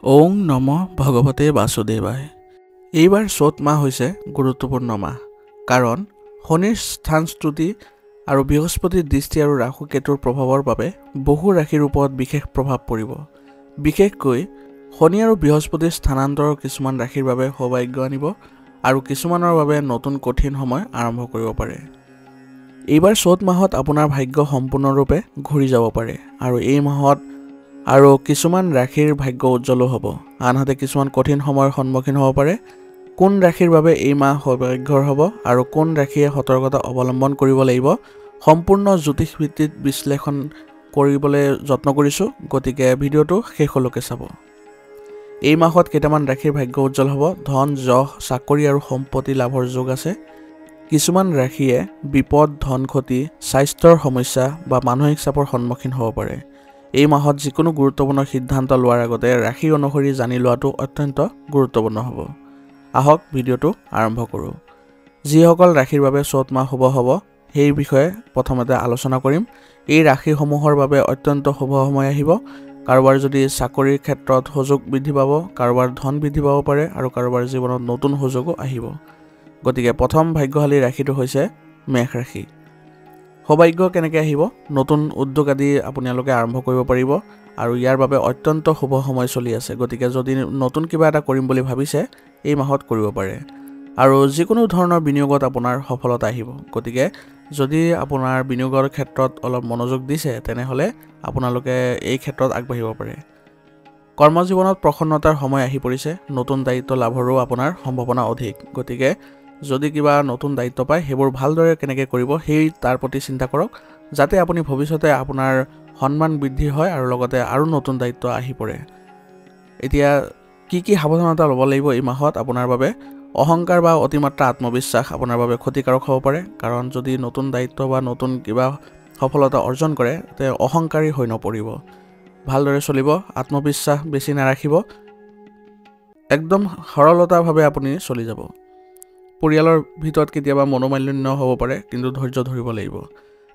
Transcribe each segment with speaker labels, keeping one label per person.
Speaker 1: ওং নম ভগৱতে বাসুদেৱায়। এইবাৰ চ'ত মাহ হৈছে গুৰুত্বপূৰ্ণ মাহ, কাৰণ শনিৰ স্থানচ্যুতি আৰু বৃহস্পতিৰ দৃষ্টি আৰু ৰাহু কেতুৰ প্ৰভাৱৰ বাবে বহু ৰাশিৰ ওপৰত বিশেষ প্ৰভাৱ পৰিব। বিশেষকৈ শনি আৰু বৃহস্পতিৰ স্থানান্তৰ কিছুমান ৰাশিৰ বাবে সৌভাগ্য আনিব আৰু কিছুমানৰ বাবে নতুন কঠিন সময় আৰম্ভ কৰিব পাৰে। এইবাৰ চ'ত মাহত আপোনাৰ ভাগ্য সম্পূৰ্ণৰূপে ঘূৰি যাব পাৰে আৰু এই মাহত আৰু কিছুমান ৰাশিৰ ভাগ্য উজ্জ্বলো হ'ব, আনহাতে কিছুমান কঠিন সময়ৰ সন্মুখীন হ'ব পাৰে। কোন ৰাশিৰ বাবে এই মাহ সৌভাগ্যৰ হ'ব আৰু কোন ৰাশিয়ে সতৰ্কতা অৱলম্বন কৰিব লাগিব, সম্পূৰ্ণ জ্যোতিষ ভিত্তিত বিশ্লেষণ কৰিবলৈ যত্ন কৰিছোঁ, গতিকে ভিডিঅ'টো শেষলৈকে চাব। এই মাহত কেইটামান ৰাশিৰ ভাগ্য উজ্জ্বল হ'ব। ধন, যশ, চাকৰি আৰু সম্পত্তি লাভৰ যোগ আছে। কিছুমান ৰাশিয়ে বিপদ, ধন ক্ষতি, স্বাস্থ্যৰ সমস্যা বা মানসিক চাপৰ সন্মুখীন হ'ব পাৰে। এই মাহত যিকোনো গুৰুত্বপূৰ্ণ সিদ্ধান্ত লোৱাৰ আগতে ৰাশি অনুসৰি জানি লোৱাটো অত্যন্ত গুৰুত্বপূৰ্ণ হ'ব। আহক ভিডিঅ'টো আৰম্ভ কৰোঁ। যিসকল ৰাশিৰ বাবে চ'ত মাহ শুভ হ'ব সেই বিষয়ে প্ৰথমতে আলোচনা কৰিম। এই ৰাশিসমূহৰ বাবে অত্যন্ত শুভ সময় আহিব। কাৰোবাৰ যদি চাকৰিৰ ক্ষেত্ৰত সুযোগ বৃদ্ধি পাব, কাৰোবাৰ ধন বৃদ্ধি পাব পাৰে আৰু কাৰোবাৰ জীৱনত নতুন সুযোগো আহিব। গতিকে প্ৰথম ভাগ্যশালী ৰাশিটো হৈছে মেষ ৰাশি। সৌভাগ্য কেনেকৈ আহিব? নতুন উদ্যোগ আদি আপোনালোকে আৰম্ভ কৰিব পাৰিব আৰু ইয়াৰ বাবে অত্যন্ত শুভ সময় চলি আছে। গতিকে যদি নতুন কিবা এটা কৰিম বুলি ভাবিছে, এই মাহত কৰিব পাৰে আৰু যিকোনো ধৰণৰ বিনিয়োগত আপোনাৰ সফলতা আহিব। গতিকে যদি আপোনাৰ বিনিয়োগৰ ক্ষেত্ৰত অলপ মনোযোগ দিছে, তেনেহ'লে আপোনালোকে এই ক্ষেত্ৰত আগবাঢ়িব পাৰে। কৰ্মজীৱনত প্ৰসন্নতাৰ সময় আহি পৰিছে। নতুন দায়িত্ব লাভৰো আপোনাৰ সম্ভাৱনা অধিক। গতিকে যদি কিবা নতুন দায়িত্ব পায়, সেইবোৰ ভালদৰে কেনেকৈ কৰিব তাৰ প্ৰতি চিন্তা কৰক, যাতে আপুনি ভৱিষ্যতে আপোনাৰ সন্মান বৃদ্ধি হয় আৰু লগতে আৰু নতুন দায়িত্ব আহি পৰে। এতিয়া কি সাৱধানতা ল'ব লাগিব এই মাহত আপোনাৰ বাবে? অহংকাৰ বা অতিমাত্ৰা আত্মবিশ্বাস আপোনাৰ বাবে ক্ষতিকাৰক হ'ব পাৰে, কাৰণ যদি নতুন দায়িত্ব বা নতুন কিবা সফলতা অৰ্জন কৰে, তে অহংকাৰী হৈ নপৰিব। ভালদৰে চলিব, আত্মবিশ্বাস বেছি নাৰাখিব, একদম সৰলতাভাৱে আপুনি চলি যাব। পৰিয়ালৰ ভিতৰত কেতিয়াবা মনোমালিন্য হ'ব পাৰে, কিন্তু ধৈৰ্য ধৰিব লাগিব।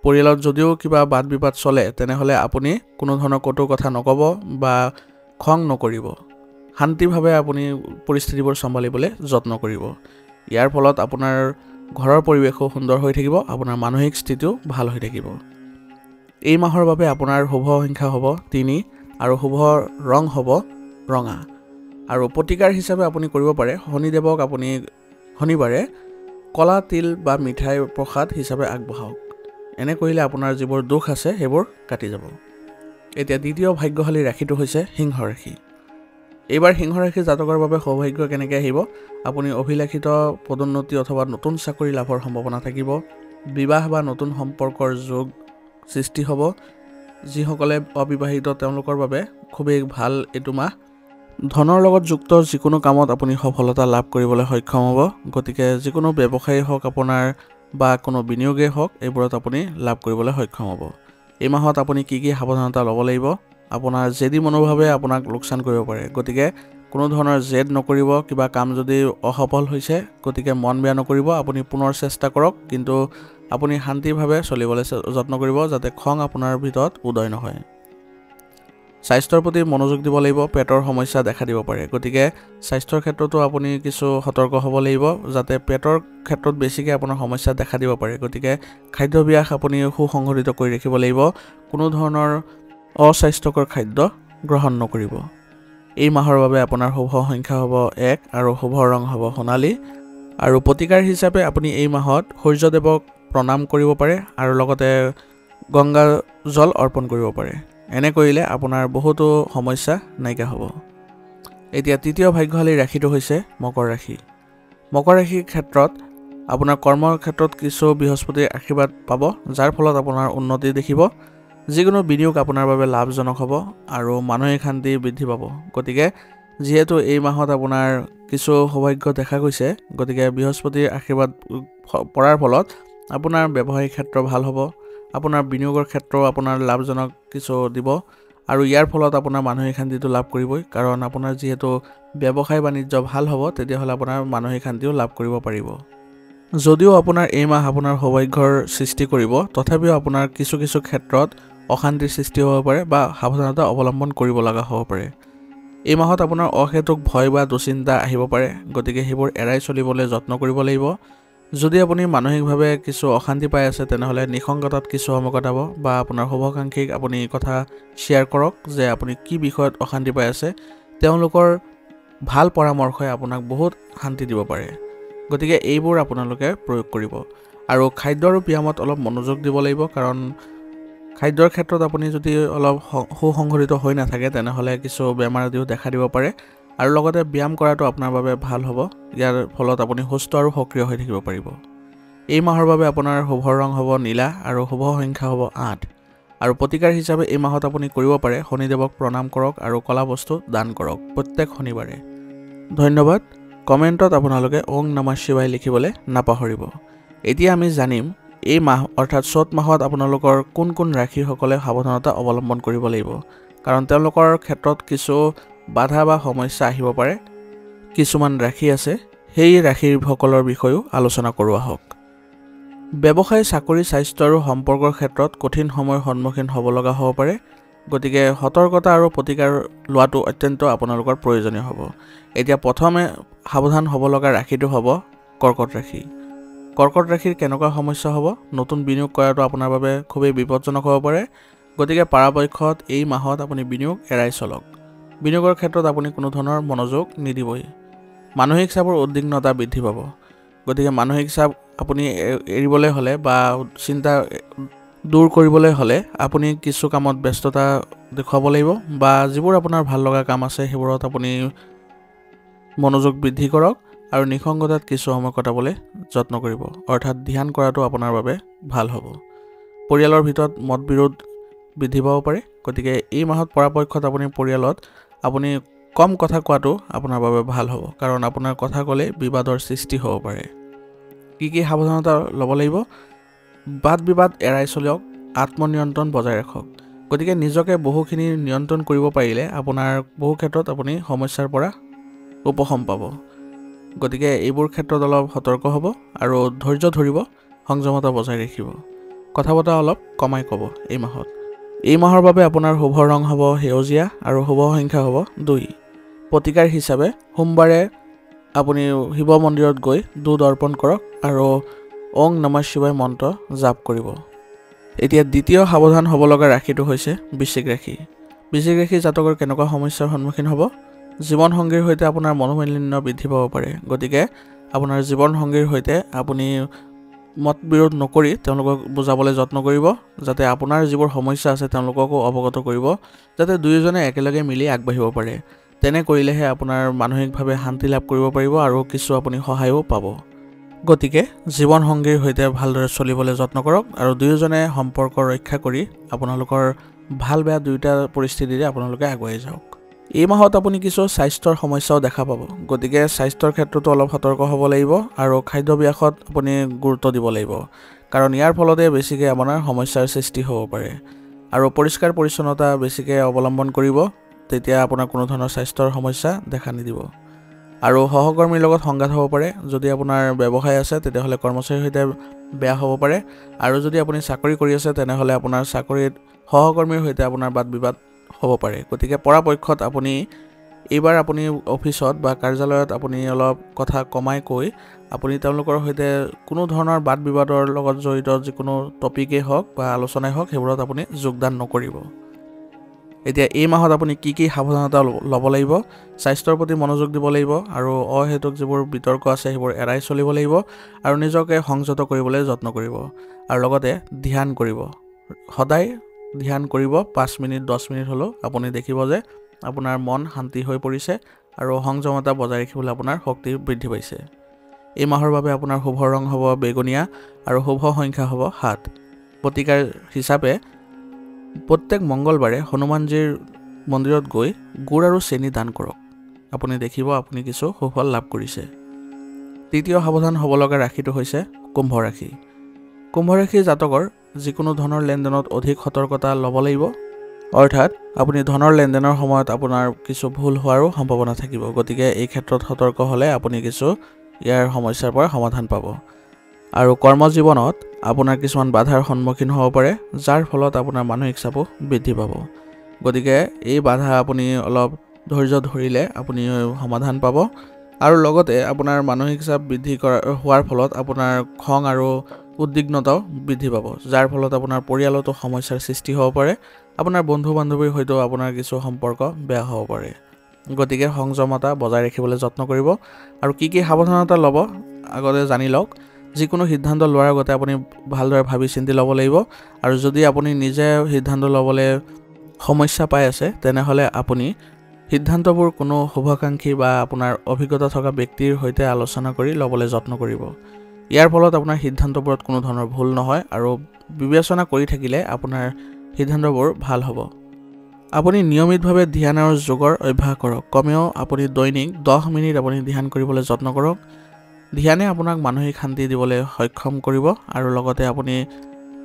Speaker 1: পৰিয়ালত যদিও কিবা বাদ বিবাদ চলে, তেনেহ'লে আপুনি কোনো ধৰণৰ কটু কথা নক'ব বা খং নকৰিব। শান্তিভাৱে আপুনি পৰিস্থিতিবোৰ চম্ভালিবলৈ যত্ন কৰিব। ইয়াৰ ফলত আপোনাৰ ঘৰৰ পৰিৱেশো সুন্দৰ হৈ থাকিব, আপোনাৰ মানসিক স্থিতিও ভাল হৈ থাকিব। এই মাহৰ বাবে আপোনাৰ শুভ সংখ্যা হ'ব 3 আৰু শুভ ৰং হ'ব ৰঙা। আৰু প্ৰতিকাৰ হিচাপে আপুনি কৰিব পাৰে, শনিদেৱক আপুনি শনিবাৰে কলা তিল বা মিঠাই প্ৰসাদ হিচাপে আগবঢ়াওক। এনে কৰিলে আপোনাৰ যিবোৰ দোষ আছে সেইবোৰ কাটি যাব। এতিয়া দ্বিতীয় ভাগ্যশালী ৰাশিটো হৈছে সিংহ ৰাশি। এইবাৰ সিংহ ৰাশিৰ জাতকৰ বাবে সৌভাগ্য কেনেকৈ আহিব? আপুনি অভিলাষিত পদোন্নতি অথবা নতুন চাকৰি লাভৰ সম্ভাৱনা থাকিব। বিবাহ বা নতুন সম্পৰ্কৰ যোগ সৃষ্টি হ'ব। যিসকলে অবিবাহিত তেওঁলোকৰ বাবে খুবেই ভাল এইটো মাহ। ধনৰ লগত যুক্ত যিকোনো কামত আপুনি সফলতা লাভ কৰিবলৈ সক্ষম হ'ব। গতিকে যিকোনো ব্যৱসায়ী হওক আপোনাৰ বা কোনো বিনিয়োগেই হওক, এইবোৰত আপুনি লাভ কৰিবলৈ সক্ষম হ'ব। এই মাহত আপুনি কি সাৱধানতা ল'ব লাগিব? আপোনাৰ জেদী মনোভাৱে আপোনাক লোকচান কৰিব পাৰে। গতিকে কোনো ধৰণৰ জেদ নকৰিব। কিবা কাম যদি অসফল হৈছে, গতিকে মন বেয়া নকৰিব, আপুনি পুনৰ চেষ্টা কৰক, কিন্তু আপুনি শান্তিভাৱে চলিবলৈ যত্ন কৰিব, যাতে খং আপোনাৰ ভিতৰত উদয় নহয়। স্বাস্থ্যৰ প্ৰতি মনোযোগ দিব লাগিব। পেটৰ সমস্যা দেখা দিব পাৰে, গতিকে স্বাস্থ্যৰ ক্ষেত্ৰতো আপুনি কিছু সতৰ্ক হ'ব লাগিব, যাতে পেটৰ ক্ষেত্ৰত বেছিকৈ আপোনাৰ সমস্যা দেখা দিব পাৰে। গতিকে খাদ্যাভ্যাস আপুনি সুসংগঠিত কৰি ৰাখিব লাগিব। কোনো ধৰণৰ অস্বাস্থ্যকৰ খাদ্য গ্ৰহণ নকৰিব। এই মাহৰ বাবে আপোনাৰ শুভ সংখ্যা হ'ব 1 আৰু শুভ ৰং হ'ব সোণালী। আৰু প্ৰতিকাৰ হিচাপে আপুনি এই মাহত সূৰ্যদেৱক প্ৰণাম কৰিব পাৰে আৰু লগতে গংগা জল অৰ্পণ কৰিব পাৰে। এনে কৰিলে আপোনাৰ বহুতো সমস্যা নাইকিয়া হ'ব। এতিয়া তৃতীয় ভাগ্যশালী ৰাশিটো হৈছে মকৰ ৰাশি। মকৰ ৰাশিৰ ক্ষেত্ৰত আপোনাৰ কৰ্মৰ ক্ষেত্ৰত কিছু বৃহস্পতিৰ আশীৰ্বাদ পাব, যাৰ ফলত আপোনাৰ উন্নতি দেখিব। যিকোনো বিনিয়োগ আপোনাৰ বাবে লাভজনক হ'ব আৰু মানসিক শান্তি বৃদ্ধি পাব। গতিকে যিহেতু এই মাহত আপোনাৰ কিছু সৌভাগ্য দেখা গৈছে, গতিকে বৃহস্পতিৰ আশীৰ্বাদ পৰাৰ ফলত আপোনাৰ ব্যৱসায়িক ক্ষেত্ৰ ভাল হ'ব। আপোনাৰ বিনিয়োগৰ ক্ষেত্ৰও আপোনাৰ লাভজনক কিছু দিব আৰু ইয়াৰ ফলত আপোনাৰ মানসিক শান্তিটো লাভ কৰিবই, কাৰণ আপোনাৰ যিহেতু ব্যৱসায় বাণিজ্য ভাল হ'ব, তেতিয়াহ'লে আপোনাৰ মানসিক শান্তিও লাভ কৰিব পাৰিব। যদিও আপোনাৰ এই মাহ আপোনাৰ সৌভাগ্যৰ সৃষ্টি কৰিব, তথাপিও আপোনাৰ কিছু ক্ষেত্ৰত অশান্তিৰ সৃষ্টি হ'ব পাৰে বা সাৱধানতা অৱলম্বন কৰিব লগা হ'ব পাৰে। এই মাহত আপোনাৰ অহেতুক ভয় বা দুশ্চিন্তা আহিব পাৰে, গতিকে সেইবোৰ এৰাই চলিবলৈ যত্ন কৰিব লাগিব। যদি আপুনি মানসিকভাৱে কিছু অশান্তি পাই আছে তেনেহ'লে নিসংগতাত কিছু সময় কটাব বা আপোনাৰ শুভাকাংক্ষীক আপুনি কথা শ্বেয়াৰ কৰক যে আপুনি কি বিষয়ত অশান্তি পাই আছে। তেওঁলোকৰ ভাল পৰামৰ্শই আপোনাক বহুত শান্তি দিব পাৰে, গতিকে এইবোৰ আপোনালোকে প্ৰয়োগ কৰিব। আৰু খাদ্য আৰু ব্যায়ামত অলপ মনোযোগ দিব লাগিব, কাৰণ খাদ্যৰ ক্ষেত্ৰত আপুনি যদি অলপ সুসংগঠিত হৈ নাথাকে তেনেহ'লে কিছু বেমাৰ আদিও দেখা দিব পাৰে। আৰু লগতে ব্যায়াম কৰাটো আপোনাৰ বাবে ভাল হ'ব, ইয়াৰ ফলত আপুনি সুস্থ আৰু সক্ৰিয় হৈ থাকিব পাৰিব। এই মাহৰ বাবে আপোনাৰ শুভ ৰং হ'ব নীলা আৰু শুভ সংখ্যা হ'ব 8। আৰু প্ৰতিকাৰ হিচাপে এই মাহত আপুনি কৰিব পাৰে শনিদেৱক প্ৰণাম কৰক আৰু কলা বস্তু দান কৰক প্ৰত্যেক শনিবাৰে। ধন্যবাদ। কমেণ্টত আপোনালোকে ওং নমঃ শিৱায় লিখিবলৈ নাপাহৰিব। এতিয়া আমি জানিম এই মাহ অৰ্থাৎ চ'ত মাহত আপোনালোকৰ কোন কোন ৰাশিসকলে সাৱধানতা অৱলম্বন কৰিব লাগিব, কাৰণ তেওঁলোকৰ ক্ষেত্ৰত কিছু বাধা বা সমস্যা আহিব পাৰে। কিছুমান ৰাশি আছে, সেই ৰাশিসকলৰ বিষয়েও আলোচনা কৰোঁ আহক। ব্যৱসায়, চাকৰি, স্বাস্থ্য আৰু সম্পৰ্কৰ ক্ষেত্ৰত কঠিন সময়ৰ সন্মুখীন হ'ব লগা হ'ব পাৰে, গতিকে সতৰ্কতা আৰু প্ৰতিকাৰ লোৱাটো অত্যন্ত আপোনালোকৰ প্ৰয়োজনীয় হ'ব। এতিয়া প্ৰথমে সাৱধান হ'ব লগা ৰাশিটো হ'ব কৰ্কট ৰাশি। কৰ্কট ৰাশিৰ কেনেকুৱা সমস্যা হ'ব? নতুন বিনিয়োগ কৰাটো আপোনাৰ বাবে খুবেই বিপদজনক হ'ব পাৰে, গতিকে পৰাপক্ষত এই মাহত আপুনি বিনিয়োগ এৰাই চলক। বিনিয়োগৰ ক্ষেত্ৰত আপুনি কোনো ধৰণৰ মনোযোগ নিদিবই। মানসিক চাপৰ উদ্বিগ্নতা বৃদ্ধি পাব, গতিকে মানসিক চাপ আপুনি এৰিবলৈ হ'লে বা চিন্তা দূৰ কৰিবলৈ হ'লে আপুনি কিছু কামত ব্যস্ততা দেখুৱাব লাগিব, বা যিবোৰ আপোনাৰ ভাল লগা কাম আছে সেইবোৰত আপুনি মনোযোগ বৃদ্ধি কৰক আৰু নিসংগতাত কিছু সময় কটাবলৈ যত্ন কৰিব, অৰ্থাৎ ধ্যান কৰাটো আপোনাৰ বাবে ভাল হ'ব। পৰিয়ালৰ ভিতৰত মতবিৰোধ বৃদ্ধি পাব পাৰে, গতিকে এই মাহত পৰাপক্ষত আপুনি পৰিয়ালত আপুনি কম কথা কোৱাটো আপোনাৰ বাবে ভাল হ'ব, কাৰণ আপোনাৰ কথা ক'লে বিবাদৰ সৃষ্টি হ'ব পাৰে। কি কি সাৱধানতা ল'ব লাগিব? বাদ বিবাদ এৰাই চলক, আত্মনিয়ন্ত্ৰণ বজাই ৰাখক। গতিকে নিজকে বহুখিনি নিয়ন্ত্ৰণ কৰিব পাৰিলে আপোনাৰ বহু ক্ষেত্ৰত আপুনি সমস্যাৰ পৰা উপশম পাব। গতিকে এইবোৰ ক্ষেত্ৰত অলপ সতৰ্ক হ'ব আৰু ধৈৰ্য ধৰিব, সংযমতা বজাই ৰাখিব। কথা বতৰা অলপ কমাই ক'ব এই মাহত। এই মাহৰ বাবে আপোনাৰ শুভ ৰং হ'ব সেউজীয়া আৰু শুভ সংখ্যা হ'ব 2। প্ৰতিকাৰ হিচাপে সোমবাৰে আপুনি শিৱ মন্দিৰত গৈ দুধ অৰ্পণ কৰক আৰু ওং নমঃ শিৱায় মন্ত্ৰ জাপ কৰিব। এতিয়া দ্বিতীয় সাৱধান হ'ব লগা ৰাশিটো হৈছে বৃশ্চিক ৰাশি। বৃশ্চিক ৰাশি জাতকৰ কেনেকুৱা সমস্যাৰ সন্মুখীন হ'ব? জীৱন সংগীৰ সৈতে আপোনাৰ মনোমালিন্য বৃদ্ধি পাব পাৰে, গতিকে আপোনাৰ জীৱন সংগীৰ সৈতে আপুনি মতবিৰোধ নকৰি তেওঁলোকক বুজাবলৈ যত্ন কৰিব, যাতে আপোনাৰ যিবোৰ সমস্যা আছে তেওঁলোককো অৱগত কৰিব, যাতে দুয়োজনে একেলগে মিলি আগবাঢ়িব পাৰে। তেনে কৰিলেহে আপোনাৰ মানসিকভাৱে শান্তি লাভ কৰিব পাৰিব আৰু কিছু আপুনি সহায়ো পাব। গতিকে জীৱন সংগীৰ সৈতে ভালদৰে চলিবলৈ যত্ন কৰক আৰু দুয়োজনে সম্পৰ্ক ৰক্ষা কৰি আপোনালোকৰ ভাল বেয়া দুয়োটা পৰিস্থিতিৰে আপোনালোকে আগুৱাই যাওক। এই মাহত আপুনি কিছু স্বাস্থ্যৰ সমস্যাও দেখা পাব, গতিকে স্বাস্থ্যৰ ক্ষেত্ৰতো অলপ সতৰ্ক হ'ব লাগিব আৰু খাদ্যাভ্যাসত আপুনি গুৰুত্ব দিব লাগিব, কাৰণ ইয়াৰ ফলতে বেছিকৈ আপোনাৰ সমস্যাৰ সৃষ্টি হ'ব পাৰে। আৰু পৰিষ্কাৰ পৰিচ্ছন্নতা বেছিকৈ অৱলম্বন কৰিব, তেতিয়া আপোনাৰ কোনো ধৰণৰ স্বাস্থ্যৰ সমস্যা দেখা নিদিব। আৰু সহকৰ্মীৰ লগত সংঘাত হ'ব পাৰে। যদি আপোনাৰ ব্যৱসায় আছে তেতিয়াহ'লে কৰ্মচাৰীৰ সৈতে বেয়া হ'ব পাৰে, আৰু যদি আপুনি চাকৰি কৰি আছে তেনেহ'লে আপোনাৰ চাকৰিত সহকৰ্মীৰ সৈতে আপোনাৰ বাদ বিবাদ হ'ব পাৰে। গতিকে পৰাপক্ষত আপুনি এইবাৰ আপুনি অফিচত বা কাৰ্যালয়ত আপুনি অলপ কথা কমাই কৈ আপুনি তেওঁলোকৰ সৈতে কোনো ধৰণৰ বাদ বিবাদৰ লগত জড়িত যিকোনো টপিকেই হওক বা আলোচনাই হওক সেইবোৰত আপুনি যোগদান নকৰিব। এতিয়া এই মাহত আপুনি কি কি সাৱধানতা ল'ব লাগিব? স্বাস্থ্যৰ প্ৰতি মনোযোগ দিব লাগিব আৰু অহেতুক যিবোৰ বিতৰ্ক আছে সেইবোৰ এৰাই চলিব লাগিব আৰু নিজকে সংযত কৰিবলৈ যত্ন কৰিব, আৰু লগতে ধ্যান কৰিব। সদায় ধ্যান কৰিব 5 মিনিট 10 মিনিট হ'লেও আপুনি দেখিব যে আপোনাৰ মন শান্তি হৈ পৰিছে আৰু সংযমতা বজাই ৰাখিবলৈ আপোনাৰ শক্তি বৃদ্ধি পাইছে। এই মাহৰ বাবে আপোনাৰ শুভ ৰং হ'ব বেগুনীয়া আৰু শুভ সংখ্যা হ'ব 7। প্ৰতিকাৰ হিচাপে প্ৰত্যেক মংগলবাৰে হনুমানজীৰ মন্দিৰত গৈ গুড় আৰু চেনি দান কৰক। আপুনি দেখিব আপুনি কিছু সুফল লাভ কৰিছে। তৃতীয় সাৱধান হ'ব লগা ৰাশিটো হৈছে কুম্ভ ৰাশি। কুম্ভ ৰাশিৰ জাতকৰ যিকোনো ধনৰ লেনদেনত অধিক সতৰ্কতা ল'ব লাগিব, অৰ্থাৎ আপুনি ধনৰ লেনদেনৰ সময়ত আপোনাৰ কিছু ভুল হোৱাৰো সম্ভাৱনা থাকিব, গতিকে এই ক্ষেত্ৰত সতৰ্ক হ'লে আপুনি কিছু ইয়াৰ সমস্যাৰ পৰা সমাধান পাব। আৰু কৰ্মজীৱনত আপোনাৰ কিছুমান বাধাৰ সন্মুখীন হ'ব পাৰে, যাৰ ফলত আপোনাৰ মানসিক চাপো বৃদ্ধি পাব। গতিকে এই বাধা আপুনি অলপ ধৈৰ্য ধৰিলে আপুনি সমাধান পাব আৰু লগতে আপোনাৰ মানসিক চাপ বৃদ্ধি হোৱাৰ ফলত আপোনাৰ খং আৰু উদ্বিগ্নতাও বৃদ্ধি পাব, যাৰ ফলত আপোনাৰ পৰিয়ালতো সমস্যাৰ সৃষ্টি হ'ব পাৰে। আপোনাৰ বন্ধু বান্ধৱীৰ সৈতেও আপোনাৰ কিছু সম্পৰ্ক বেয়া হ'ব পাৰে। গতিকে সংযমতা বজাই ৰাখিবলৈ যত্ন কৰিব আৰু কি সাৱধানতা ল'ব আগতে জানি লওক। যিকোনো সিদ্ধান্ত লোৱাৰ আগতে আপুনি ভালদৰে ভাবি চিন্তি ল'ব লাগিব আৰু যদি আপুনি নিজে সিদ্ধান্ত ল'বলৈ সমস্যা পাই আছে তেনেহ'লে আপুনি সিদ্ধান্তবোৰ কোনো শুভাকাংক্ষী বা আপোনাৰ অভিজ্ঞতা থকা ব্যক্তিৰ সৈতে আলোচনা কৰি ল'বলৈ যত্ন কৰিব। ইয়াৰ ফলত আপোনাৰ সিদ্ধান্তবোৰত কোনো ধৰণৰ ভুল নহয় আৰু বিবেচনা কৰি থাকিলে আপোনাৰ সিদ্ধান্তবোৰ ভাল হ'ব। আপুনি নিয়মিতভাৱে ধ্যান আৰু যোগৰ অভ্যাস কৰক। কমেও আপুনি দৈনিক 10 মিনিট আপুনি ধ্যান কৰিবলৈ যত্ন কৰক। ধ্যানে আপোনাক মানসিক শান্তি দিবলৈ সক্ষম কৰিব আৰু লগতে আপুনি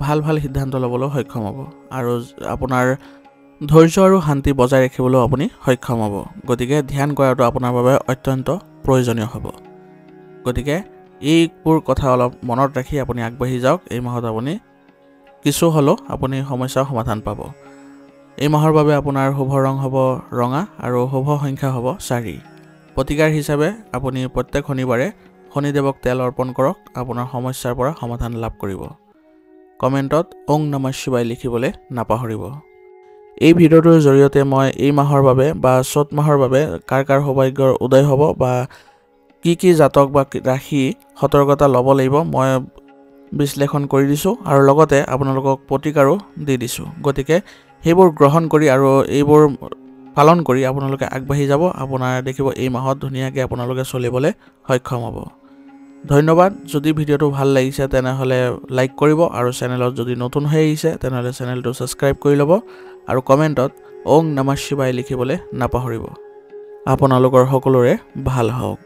Speaker 1: ভাল সিদ্ধান্ত ল'বলৈ সক্ষম হ'ব আৰু আপোনাৰ ধৈৰ্য আৰু শান্তি বজাই ৰাখিবলৈ আপুনি সক্ষম হ'ব। গতিকে ধ্যান কৰাটো আপোনাৰ বাবে অত্যন্ত প্ৰয়োজনীয় হ'ব। গতিকে এইবোৰ কথা অলপ মনত ৰাখি আপুনি আগবাঢ়ি যাওক। এই মাহত আপুনি কিছু হ'লেও আপুনি সমস্যাৰ সমাধান পাব। এই মাহৰ বাবে আপোনাৰ শুভ ৰং হ'ব ৰঙা আৰু শুভ সংখ্যা হ'ব 4। প্ৰতিকাৰ হিচাপে আপুনি প্ৰত্যেক শনিবাৰে শনিদেৱক তেল অৰ্পণ কৰক। আপোনাৰ সমস্যাৰ পৰা সমাধান লাভ কৰিব। কমেণ্টত ওং নমঃ শিৱায় লিখিবলৈ নাপাহৰিব। এই ভিডিঅ'টোৰ জৰিয়তে মই এই মাহৰ বাবে বা চ'ত মাহৰ বাবে কাৰ সৌভাগ্যৰ উদয় হ'ব বা কি জাতক বা ৰাশি সতৰ্কতা ল'ব লাগিব মই বিশ্লেষণ কৰি দিছোঁ আৰু লগতে আপোনালোকক প্ৰতিকাৰো দি দিছোঁ। গতিকে সেইবোৰ গ্ৰহণ কৰি আৰু এইবোৰ পালন কৰি আপোনালোকে আগবাঢ়ি যাব। আপোনাৰ দেখিব এই মাহত ধুনীয়াকৈ আপোনালোকে চলিবলৈ সক্ষম হ'ব। ধন্যবাদ। যদি ভিডিঅ'টো ভাল লাগিছে তেনেহ'লে লাইক কৰিব আৰু চেনেলত যদি নতুন হৈ আহিছে তেনেহ'লে চেনেলটো ছাবস্ক্ৰাইব কৰি ল'ব আৰু কমেণ্টত ওং নমঃ শিৱায় লিখিবলৈ নাপাহৰিব। আপোনালোকৰ সকলোৰে ভাল হওক।